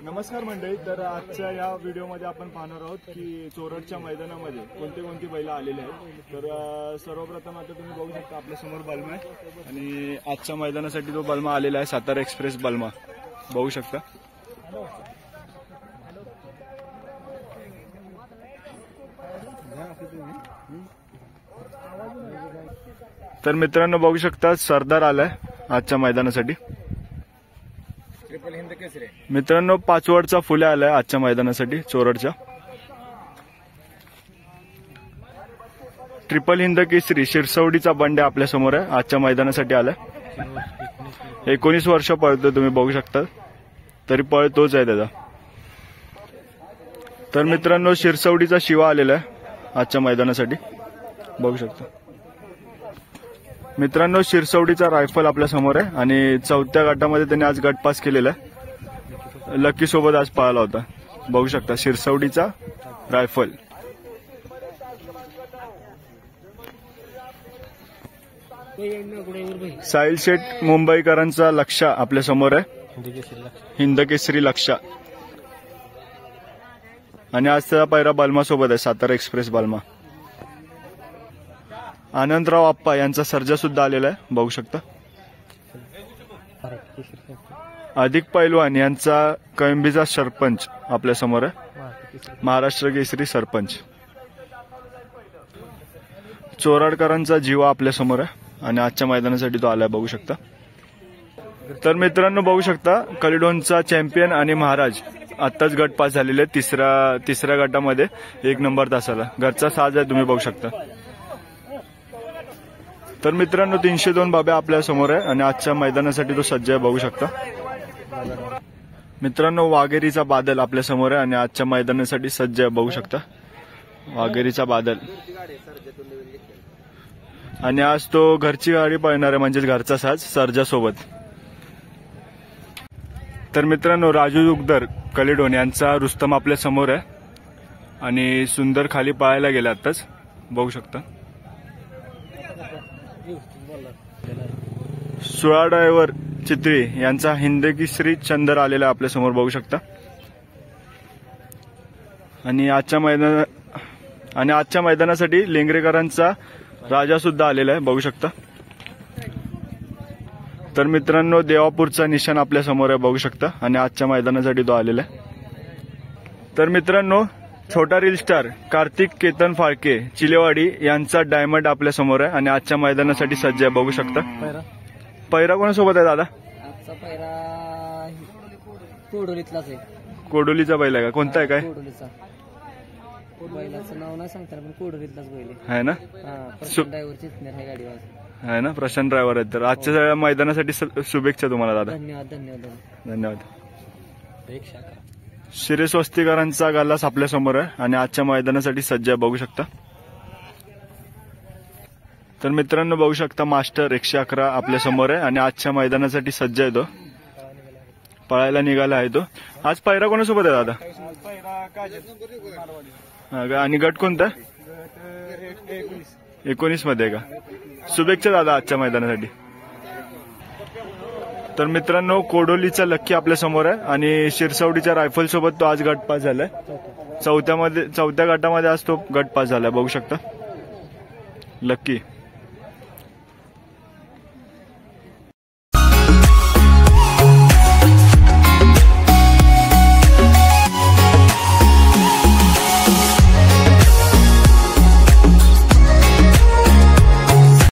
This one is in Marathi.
नमस्कार मंडळी. तर आजच्या या व्हिडिओमध्ये आपण पाहणार आहोत की चोरडच्या मैदानामध्ये कोणती कोणती बैल आलेली आहेत. तर सर्वप्रथम आता तुम्ही बघू शकता आपल्या समोर बलमा आहे आणि आजच्या मैदानासाठी तो बलमा आलेला आहे. सातारा एक्सप्रेस बलमा बघू शकता. तर मित्रांनो बघू शकता सरदार आलाय आजच्या मैदानासाठी. मित्रांनो पाचवडचा फुले आलाय आजच्या मैदानासाठी चोरडच्या. ट्रिपल हिंद केसरी शिरसवडीचा बंड्या आपल्या समोर आहे आजच्या मैदानासाठी आलाय. 19 वर्ष पळतोय तुम्ही बघू शकता, तरी पळ तोच आहे त्याचा. तर मित्रांनो शिरसवडीचा शिवा आलेला आहे आजच्या मैदानासाठी बघू शकता. मित्रांनो शिरसवडीचा रायफल आपल्या समोर आहे आणि चौथ्या गटामध्ये त्यांनी आज गट पास केलेला आहे. लकी सोबत आज पळाला होता बघू शकता. शिरसवडीचा रायफल. साहिल शेठ मुंबईकरांचा लक्ष आपल्या समोर आहे. हिंद केसरी लक्ष. आणि आज त्याचा पहिला बलमा सोबत आहे सातारा एक्सप्रेस बलमा. आनंदराव आप्पा यांचा सर्जा सुद्धा आलेला आहे बघू शकता. अधिक पैलवान यांचा कळंबीचा सरपंच आपल्या समोर आहे. महाराष्ट्र केसरी सरपंच. चोराडकरांचा जीवा आपल्या समोर आहे आणि आजच्या मैदानासाठी तो आलाय बघू शकता. तर मित्रांनो बघू शकता कलिडोनचा चॅम्पियन आणि महाराज आत्ताच गट पास झालेले. तिसऱ्या गटामध्ये 1 नंबर तासाला घरचा साज आहे तुम्ही बघू शकता. तर मित्रांनो 302 बाब्या आपल्या समोर आहे आणि आजच्या मैदानासाठी तो सज्ज आहे बघू शकता. मित्रांनो वाघेरीचा बादल आपल्या समोर आहे आणि आजच्या मैदानासाठी सज्ज आहे बघू शकता. वाघेरीचा बादल. आणि आज तो घरची गाडी पळणार आहे म्हणजेच घरचा साज सर्जा सोबत. तर मित्रांनो राजू दुगदर कलिडोन यांचा रुस्तम आपल्या समोर आहे आणि सुंदर खाली पळायला गेला आताच बघू शकता. सुळा ड्रायव्हर चित्री यांचा हिंद केसरी चंदर आलेला आपल्या समोर बघू शकता. आणि आजच्या मैदानासाठी लेंगरेकरांचा राजा सुद्धा आलेला आहे बघू शकता. तर मित्रांनो देवापूरचा निशाण आपल्या समोर आहे बघू शकता आणि आजच्या मैदानासाठी तो आलेला आहे. तर मित्रांनो छोटा रील स्टार कार्तिक केतन फाळके चिलेवाडी यांचा डायमंड आपल्या समोर आहे आणि आजच्या मैदानासाठी सज्ज आहे बघू शकता. पैरा कोणासोबत आहे दादा? आजचा पैरा कोडोलीतलाच आहे. कोडोलीचा बैल आहे का? कोणता आहे काय? कोडोलीचा. बैलाचं नाव नाही सांगता पण कोडोलीतलाच बैल आहे ना. ड्रायव्हर चितणार आहे गाडीवर आहे ना. प्रशांत ड्रायव्हर आहेत. तर आजच्या मैदानासाठी शुभेच्छा तुम्हाला दादा. धन्यवाद धन्यवाद धन्यवाद. शिरेश वस्तीकरांचा गल्लास आपल्या समोर आहे आणि आजच्या मैदानासाठी सज्ज आहे बघू शकता. तर मित्रांनो बघू शकता मास्टर 111 आपल्या समोर आहे आणि आजच्या मैदानासाठी सज्ज आहे तो. पळायला निघाला आहे तो. आज पैरा कोणासोबत आहे दादा? आणि गट कोणता? 19 मध्ये का? शुभेच्छा दादा आजच्या मैदानासाठी. तर मित्रांनो कोडोलीचा लक्की आपल्या समोर आहे आणि शिरसवडीच्या रायफल सोबत तो आज गट पास झालाय. चौथ्या गटामध्ये आज तो गट पास झालाय बघू शकता लक्की.